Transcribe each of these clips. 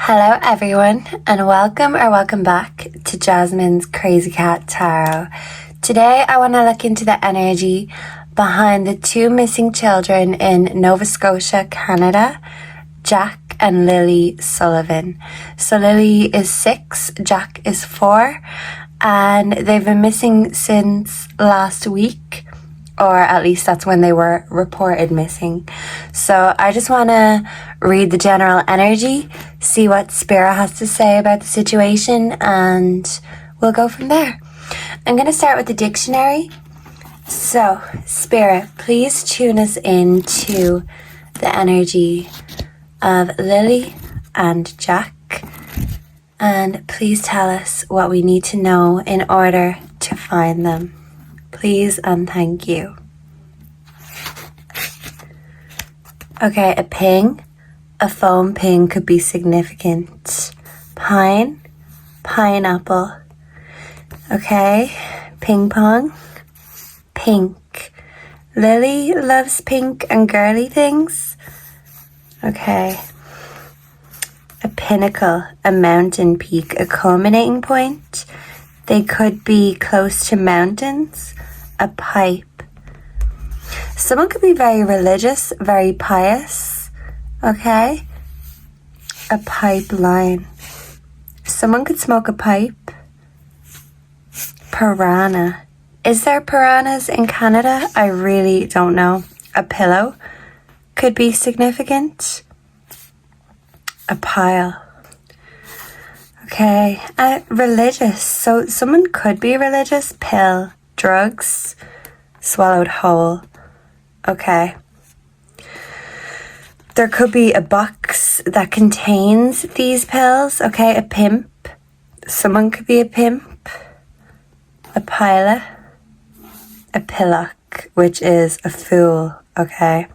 Hello everyone, and welcome back to Jasmine's Crazy Cat Tarot. Today I want to look into the energy behind the two missing children in Nova Scotia, Canada, Jack and Lilly Sullivan. So Lilly is 6, Jack is 4, and they've been missing since last week, or at least that's when they were reported missing. So I just want to read the general energy, see what Spirit has to say about the situation, and we'll go from there. I'm going to start with the dictionary. So, Spirit, please tune us into the energy of Lilly and Jack, and please tell us what we need to know in order to find them. Please and thank you. Okay, a ping. A foam ping could be significant. Pine. Pineapple. Okay, ping pong. Pink. Lily loves pink and girly things. Okay. A pinnacle. A mountain peak. A culminating point. They could be close to mountains. A pipe. Someone could be very religious, very pious. Okay? A pipeline. Someone could smoke a pipe. Piranha. Is there piranhas in Canada? I really don't know. A pillow could be significant. A pile. Okay. Religious. So someone could be religious. Pill. Drugs. Swallowed whole. Okay. There could be a box that contains these pills. Okay, a pimp. Someone could be a pimp. A pilot. A pillock, which is a fool. Okay.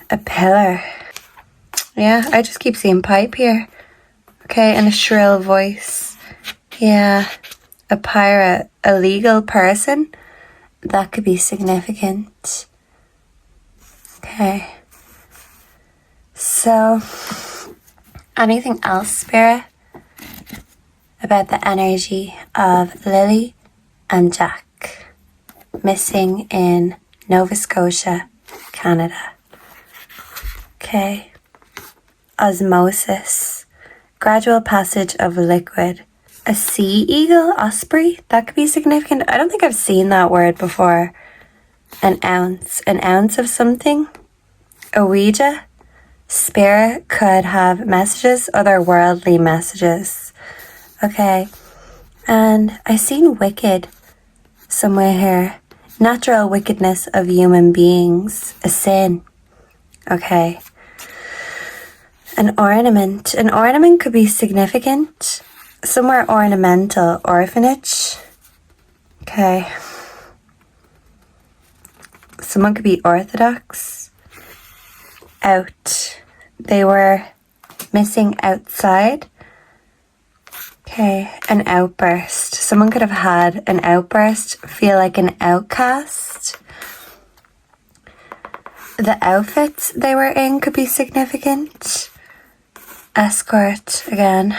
A pillar. Yeah, I just keep seeing pipe here. Okay, and a shrill voice. Yeah. A pirate. A legal person. That could be significant. Okay. So, anything else, Spirit, about the energy of Lilly and Jack missing in Nova Scotia, Canada? Okay. Osmosis. Gradual passage of liquid. A sea eagle, osprey, that could be significant. I don't think I've seen that word before. An ounce of something. A Ouija. Spirit could have messages, otherworldly messages. Okay. And I seen wicked somewhere here. Natural wickedness of human beings. A sin. Okay. An ornament. An ornament could be significant. Somewhere ornamental. Orphanage. Okay. Someone could be Orthodox. Out. They were missing outside. Okay. An outburst. Someone could have had an outburst. Feel like an outcast. The outfits they were in could be significant. Escort again.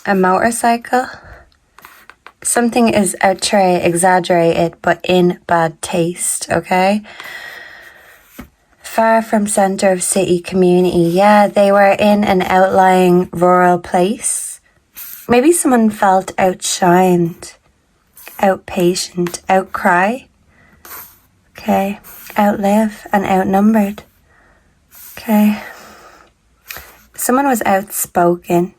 A motorcycle. Something is outre, exaggerated, but in bad taste, okay? Far from center of city community. Yeah, they were in an outlying rural place. Maybe someone felt outshined, outpatient, outcry. Okay, outlive and outnumbered. Okay. Someone was outspoken.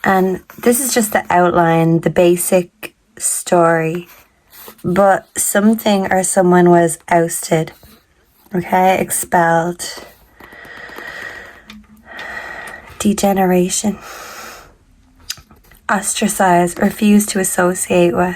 And this is just the outline, the basic story. But something or someone was ousted. Okay, expelled. Degeneration. Ostracized, refused to associate with.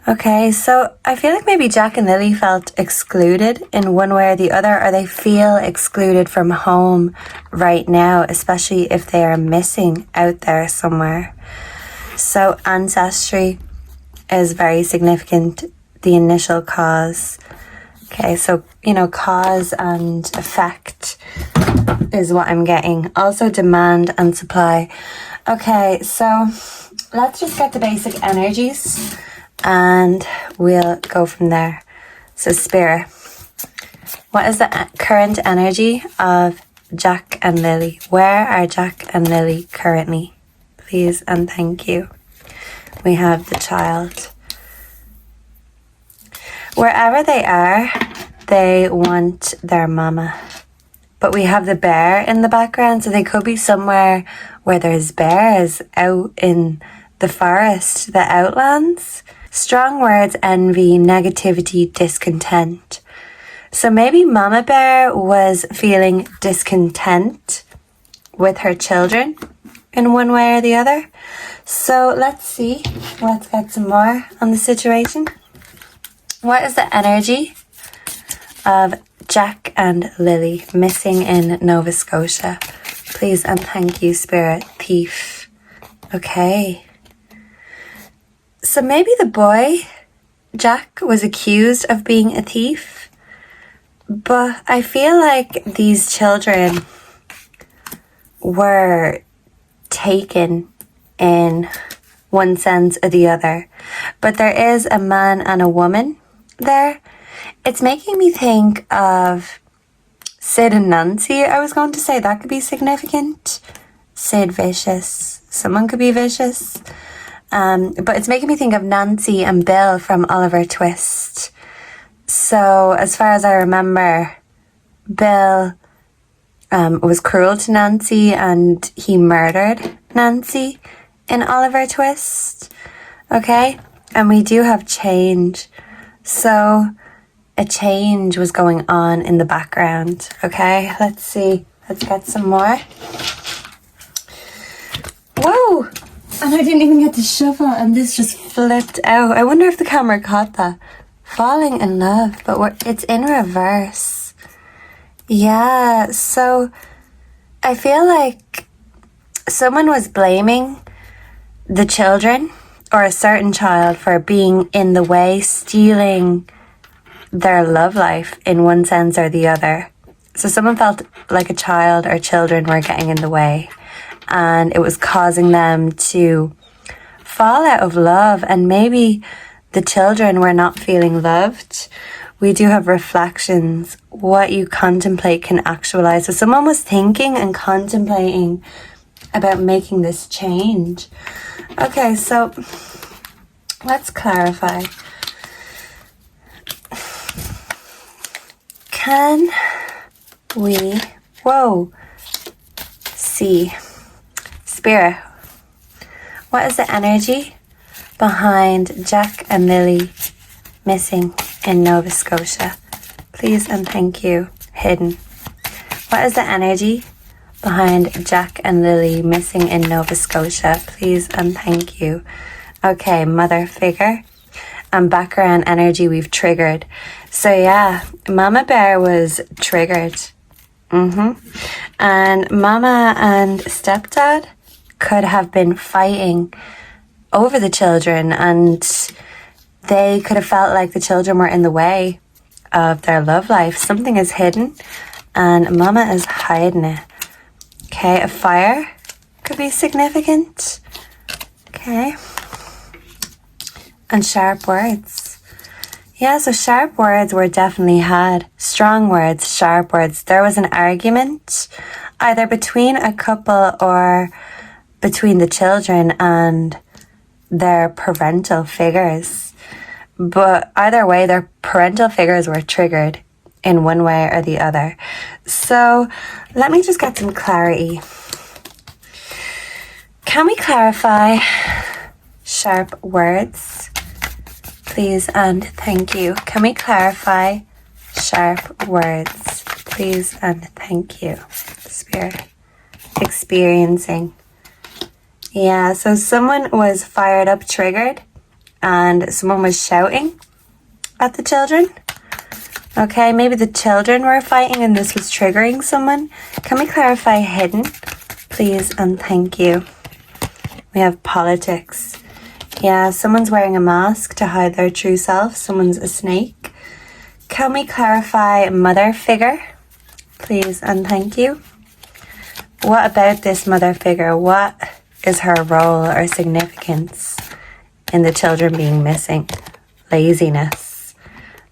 Okay, so I feel like maybe Jack and Lilly felt excluded in one way or the other, or they feel excluded from home right now, especially if they are missing out there somewhere. So ancestry is very significant, the initial cause. Okay, so, cause and effect. is what I'm getting. Also demand and supply. Okay, so let's just get the basic energies and we'll go from there. So Spirit, what is the current energy of Jack and Lily? Where are Jack and Lily currently? Please and thank you. We have the child. Wherever they are, they want their mama. But we have the bear in the background, so they could be somewhere where there's bears out in the forest, the outlands. Strong words, envy, negativity, discontent. So maybe Mama Bear was feeling discontent with her children in one way or the other. So let's see. Let's get some more on the situation. What is the energy of Jack and Lily missing in Nova Scotia? Please and thank you, Spirit. Thief. Okay. So maybe the boy, Jack, was accused of being a thief. But I feel like these children were taken in one sense or the other. But there is a man and a woman there. It's making me think of Sid and Nancy. I was going to say that could be significant. Sid vicious. Someone could be vicious. But it's making me think of Nancy and Bill from Oliver Twist. So as far as I remember, Bill was cruel to Nancy and he murdered Nancy in Oliver Twist. Okay? And we do have change. So a change was going on in the background. Okay? Let's see. Let's get some more. Whoa! And I didn't even get to shuffle and this just flipped out. I wonder if the camera caught that. Falling in love, but it's in reverse. Yeah, so I feel like someone was blaming the children or a certain child for being in the way, stealing their love life in one sense or the other. So someone felt like a child or children were getting in the way and it was causing them to fall out of love, and maybe the children were not feeling loved. We do have reflections. What you contemplate can actualize. So someone was thinking and contemplating about making this change. Okay, so let's clarify. Can we, see, Spirit, what is the energy behind Jack and Lily missing in Nova Scotia? Please and thank you. Hidden. What is the energy behind Jack and Lily missing in Nova Scotia? Please and thank you. Okay, mother figure and background energy we've triggered. So yeah, Mama Bear was triggered. And Mama and stepdad could have been fighting over the children, and they could have felt like the children were in the way of their love life. Something is hidden and Mama is hiding it. Okay, a fire could be significant. Okay. And sharp words. Yeah, so sharp words were definitely had. Strong words, sharp words. There was an argument either between a couple or between the children and their parental figures. But either way, their parental figures were triggered in one way or the other. So let me just get some clarity. Can we clarify sharp words? Please and thank you. Can we clarify sharp words? Please and thank you. Spirit. Experiencing. Yeah, so someone was fired up, triggered, and someone was shouting at the children. Okay, maybe the children were fighting and this was triggering someone. Can we clarify hidden? Please and thank you. We have politics. Yeah, someone's wearing a mask to hide their true self. Someone's a snake. Can we clarify mother figure? Please and thank you. what about this mother figure? What is her role or significance in the children being missing? Laziness.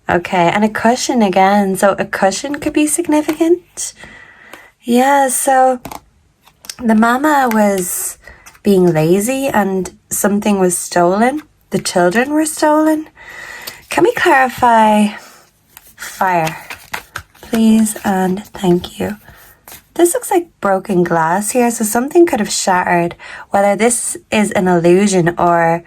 Okay, and a cushion again. So a cushion could be significant. Yeah, so the mama was being lazy and something was stolen. The children were stolen. Can we clarify fire, please? And thank you. This looks like broken glass here, so something could have shattered. Whether this is an illusion or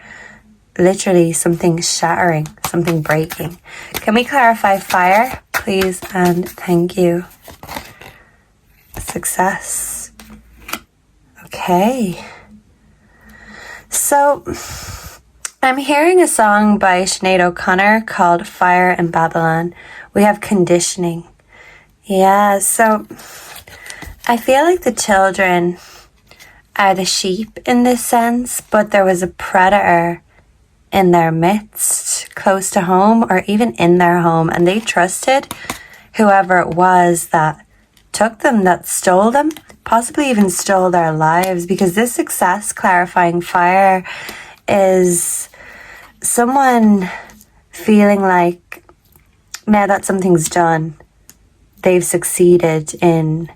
literally something shattering, something breaking. Can we clarify fire, please? And thank you. Success. Okay. So, I'm hearing a song by Sinead O'Connor called Fire in Babylon. We have conditioning. Yeah, so I feel like the children are the sheep in this sense, but there was a predator in their midst, close to home or even in their home, and they trusted whoever it was that took them, that stole them, possibly even stole their lives, because this success clarifying fire is someone feeling like now that something's done, they've succeeded in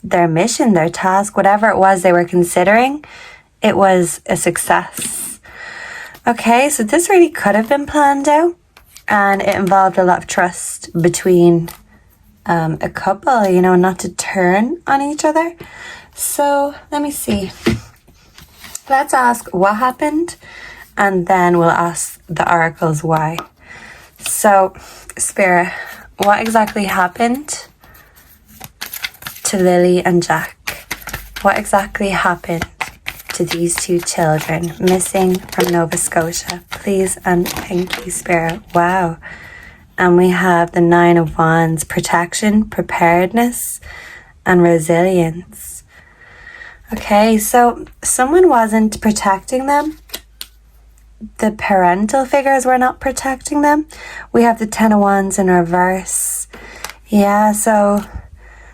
their mission, their task, whatever it was they were considering, it was a success. Okay, so this really could have been planned out, and it involved a lot of trust between a couple, you know, not to turn on each other. So let me see. Let's ask what happened, and then we'll ask the oracles why. So, Spirit, what exactly happened to Lily and Jack? What exactly happened to these two children missing from Nova Scotia? Please and thank you, Spirit. Wow. And we have the Nine of Wands, protection, preparedness, and resilience. Okay, so someone wasn't protecting them. The parental figures were not protecting them. We have the Ten of Wands in reverse. Yeah, so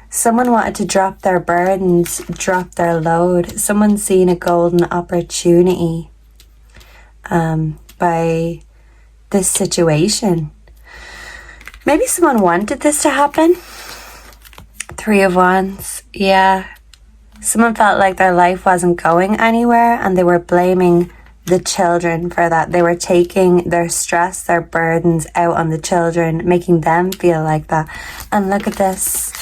someone wanted to drop their burdens, drop their load. Someone's seen a golden opportunity by this situation. Maybe someone wanted this to happen. Three of Wands, yeah. Someone felt like their life wasn't going anywhere and they were blaming the children for that. They were taking their stress, their burdens out on the children, making them feel like that. And look at this,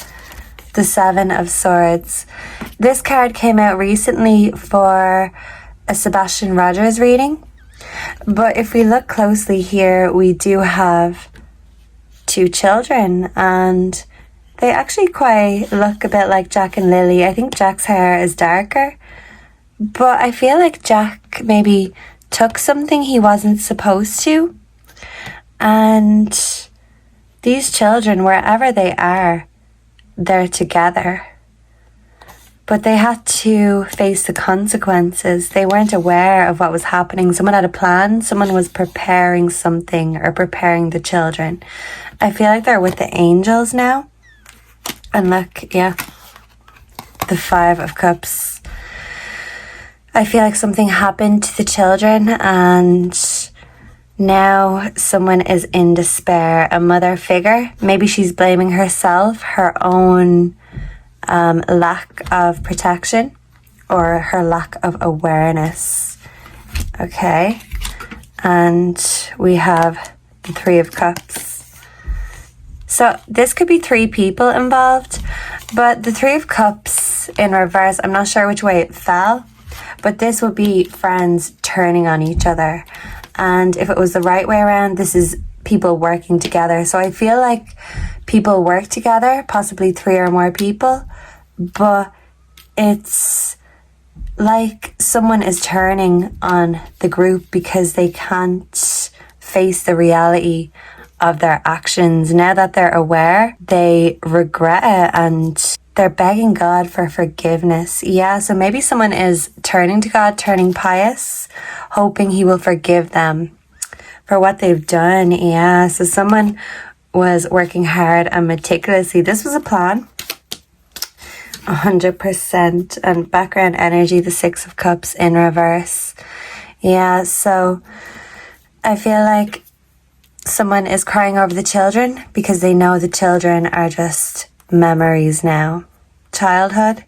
the Seven of Swords. This card came out recently for a Sebastian Rogers reading. But if we look closely here, we do have two children, and they actually quite look a bit like Jack and Lily. I think Jack's hair is darker, but I feel like Jack maybe took something he wasn't supposed to, and these children, wherever they are, they're together. But they had to face the consequences. They weren't aware of what was happening. Someone had a plan. Someone was preparing something or preparing the children. I feel like they're with the angels now. And look, yeah, the Five of Cups. I feel like something happened to the children and now someone is in despair. A mother figure. Maybe she's blaming herself, her own lack of protection or her lack of awareness. Okay, and we have the Three of Cups. So this could be three people involved, but the Three of Cups in reverse, I'm not sure which way it fell, but this would be friends turning on each other. And if it was the right way around, this is people working together. So I feel like people work together, possibly three or more people, but it's like someone is turning on the group because they can't face the reality of their actions. Now that they're aware, they regret it and they're begging God for forgiveness. Yeah, so maybe someone is turning to God, turning pious, hoping he will forgive them for what they've done. Yeah, so someone was working hard and meticulously. This was a plan. 100%. And background energy, the Six of Cups in reverse. Yeah, so I feel like someone is crying over the children because they know the children are just memories now. Childhood,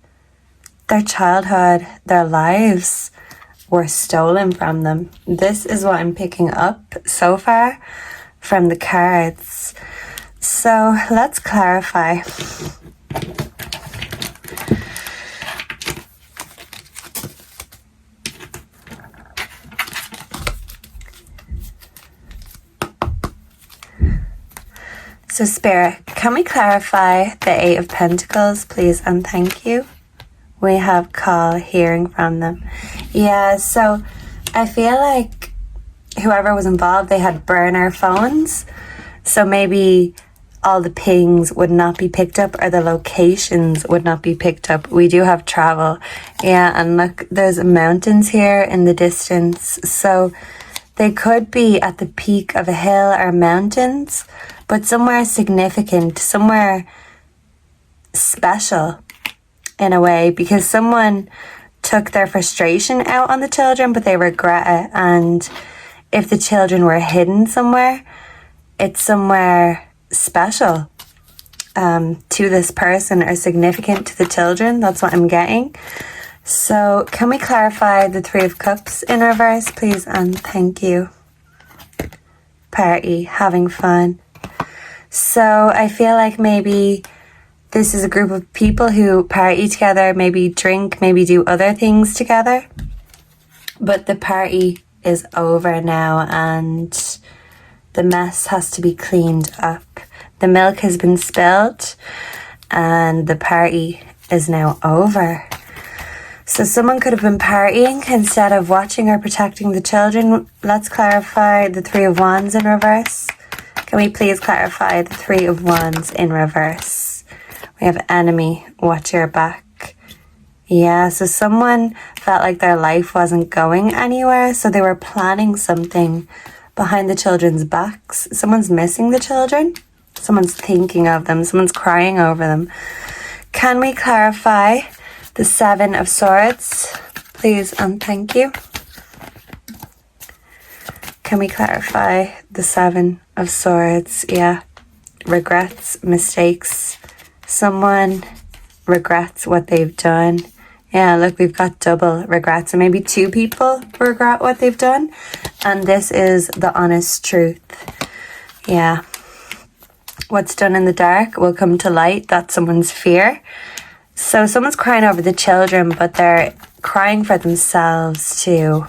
their lives were stolen from them. This is what I'm picking up so far from the cards. So let's clarify. So Spirit, can we clarify the Eight of Pentacles, please, and thank you? We have call, hearing from them. Yeah, so I feel like whoever was involved, they had burner phones. So maybe all the pings would not be picked up, or the locations would not be picked up. We do have travel. Yeah, and look, there's mountains here in the distance. So they could be at the peak of a hill or mountains, but somewhere significant, somewhere special in a way, because someone took their frustration out on the children, but they regret it. And if the children were hidden somewhere, it's somewhere special to this person or significant to the children. That's what I'm getting. So can we clarify the Three of Cups in reverse, please? And thank you. Party, having fun. So I feel like maybe this is a group of people who party together, maybe drink, maybe do other things together. But the party is over now and the mess has to be cleaned up. The milk has been spilled and the party is now over. So someone could have been partying instead of watching or protecting the children. Let's clarify the Three of Wands in reverse. Can we please clarify the Three of Wands in reverse? We have enemy, watch your back. Yeah, so someone felt like their life wasn't going anywhere, so they were planning something behind the children's backs. Someone's missing the children. Someone's thinking of them. Someone's crying over them. Can we clarify the Seven of Swords, please, and thank you? Can we clarify the Seven of Swords? Yeah. Regrets, mistakes. Someone regrets what they've done. Yeah, look, we've got double regrets. So maybe two people regret what they've done. And this is the honest truth. Yeah. What's done in the dark will come to light. That's someone's fear. So someone's crying over the children, but they're crying for themselves too.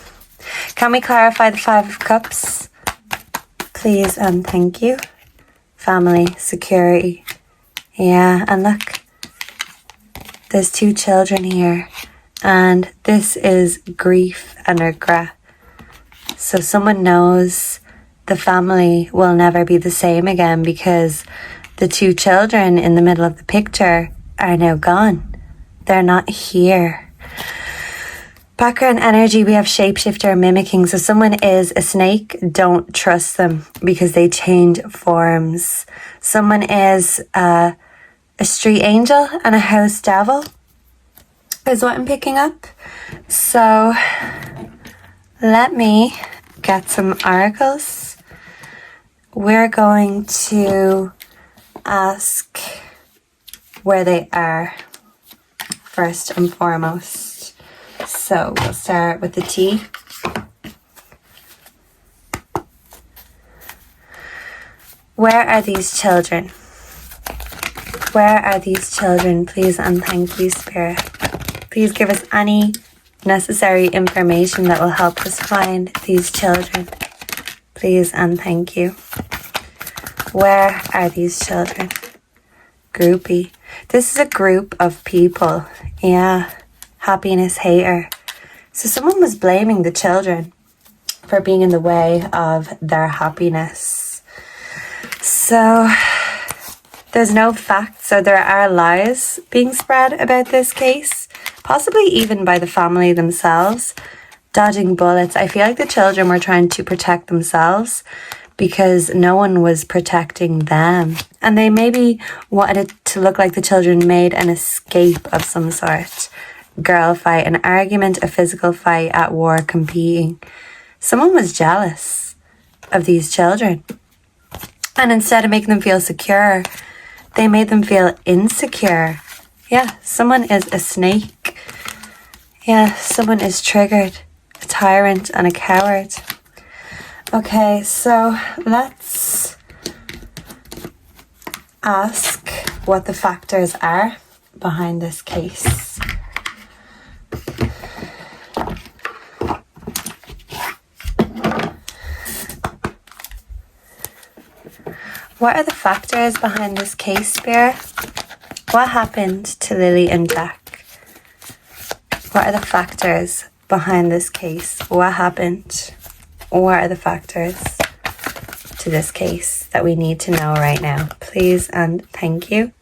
Can we clarify the Five of Cups, please, and thank you? Family, security. Yeah, and look, there's two children here, and this is grief and regret. So someone knows the family will never be the same again because the two children in the middle of the picture are now gone. They're not here. Background energy, we have shapeshifter mimicking. So someone is a snake. Don't trust them because they change forms. Someone is a street angel and a house devil is what I'm picking up. So let me get some oracles. We're going to ask where they are first and foremost. So we'll start with the T. Where are these children? Where are these children, please, and thank you, Spirit. Please give us any necessary information that will help us find these children. Please and thank you. Where are these children? Groupie. This is a group of people. Yeah. Happiness hater. So someone was blaming the children for being in the way of their happiness. So there's no facts, so there are lies being spread about this case, possibly even by the family themselves, dodging bullets. I feel like the children were trying to protect themselves because no one was protecting them. And they maybe wanted it to look like the children made an escape of some sort. Girl fight, an argument, a physical fight, at war, competing. Someone was jealous of these children. And instead of making them feel secure, they made them feel insecure. Yeah, someone is a snake. Yeah, someone is triggered, a tyrant and a coward. Okay, so let's ask what the factors are behind this case. What are the factors behind this case, Spirit? What happened to Lily and Jack? What are the factors behind this case? What happened? What are the factors to this case that we need to know right now? Please and thank you.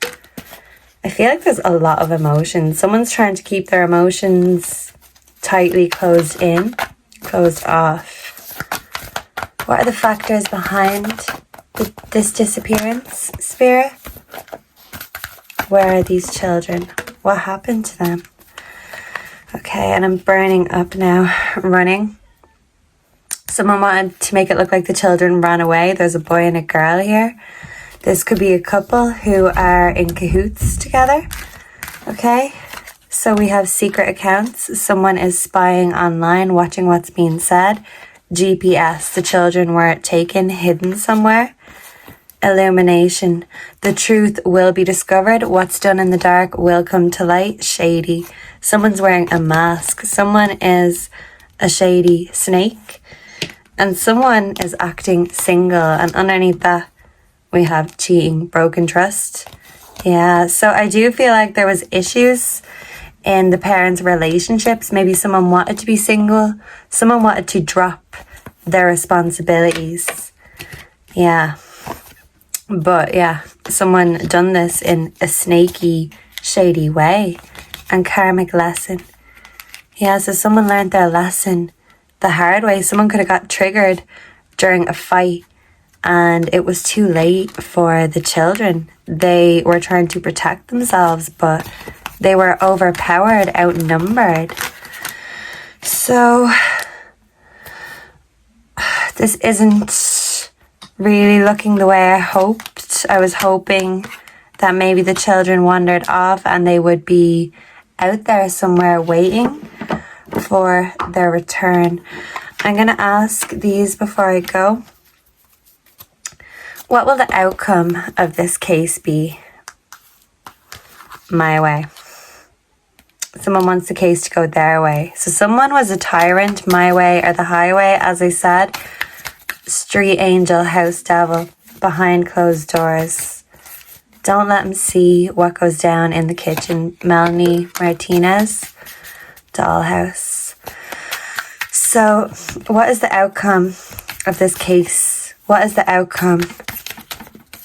I feel like there's a lot of emotions. Someone's trying to keep their emotions tightly closed in, closed off. What are the factors behind this disappearance, Spirit? Where are these children? What happened to them? Okay, and I'm burning up now, running. Someone wanted to make it look like the children ran away. There's a boy and a girl here. This could be a couple who are in cahoots together. Okay, so we have secret accounts. Someone is spying online, watching what's being said. GPS, the children were taken, hidden somewhere. Illumination, the truth will be discovered. What's done in the dark will come to light. Shady, someone's wearing a mask. Someone is a shady snake. And someone is acting single. And underneath that, we have cheating, broken trust. Yeah, so I do feel like there was issues in the parents' relationships. Maybe someone wanted to be single. Someone wanted to drop their responsibilities. Yeah. But yeah, someone done this in a snaky, shady way. And karmic lesson. Yeah, so someone learned their lesson the hard way. Someone could have got triggered during a fight and it was too late for the children. They were trying to protect themselves, but they were overpowered, outnumbered. So this isn't really looking the way I hoped. I was hoping that maybe the children wandered off and they would be out there somewhere waiting for their return. I'm going to ask these before I go. What will the outcome of this case be? My way. Someone wants the case to go their way. So someone was a tyrant, my way or the highway, as I said. Street angel, house devil, behind closed doors. Don't let them see what goes down in the kitchen. Melanie Martinez, dollhouse. So what is the outcome of this case? What is the outcome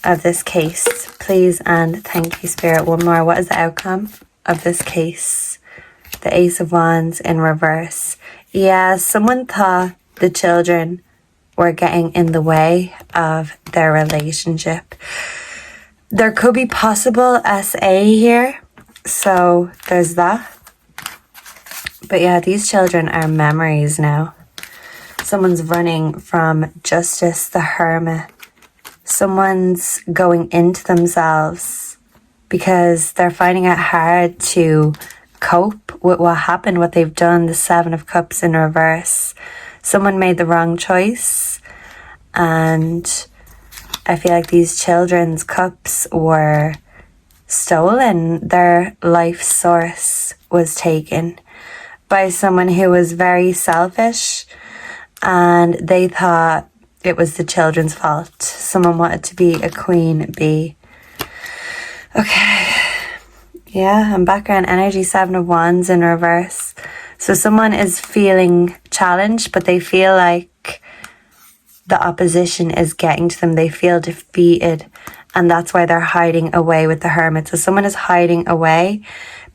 of this case? Please and thank you, Spirit. One more. What is the outcome of this case? The Ace of Wands in reverse. Yeah, someone thought the children were getting in the way of their relationship. There could be possible SA here. So there's that. But yeah, these children are memories now. Someone's running from justice, the hermit. Someone's going into themselves because they're finding it hard to cope with what happened, what they've done. The Seven of Cups in reverse. Someone made the wrong choice. And I feel like these children's cups were stolen. Their life source was taken by someone who was very selfish, and they thought it was the children's fault. Someone wanted to be a queen bee. Okay. Yeah, and background energy, Seven of Wands in reverse. So someone is feeling challenged, but they feel like the opposition is getting to them. They feel defeated, and that's why they're hiding away with the hermit. So someone is hiding away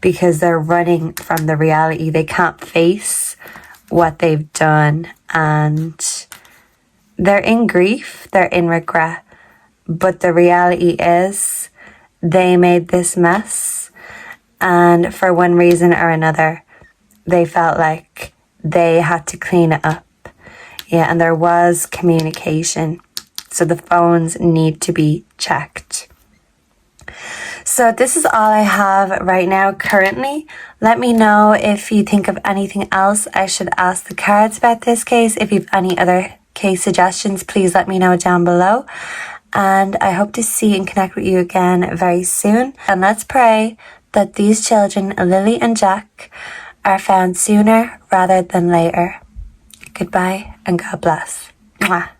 because they're running from the reality. They can't face what they've done, and they're in grief, they're in regret, but the reality is they made this mess, and for one reason or another, they felt like they had to clean it up. Yeah, and there was communication. So the phones need to be checked. So this is all I have right now currently. Let me know if you think of anything else I should ask the cards about this case. If you have any other case suggestions, please let me know down below. And I hope to see and connect with you again very soon. And let's pray that these children, Lily and Jack, are found sooner rather than later. Goodbye and God bless. Mwah.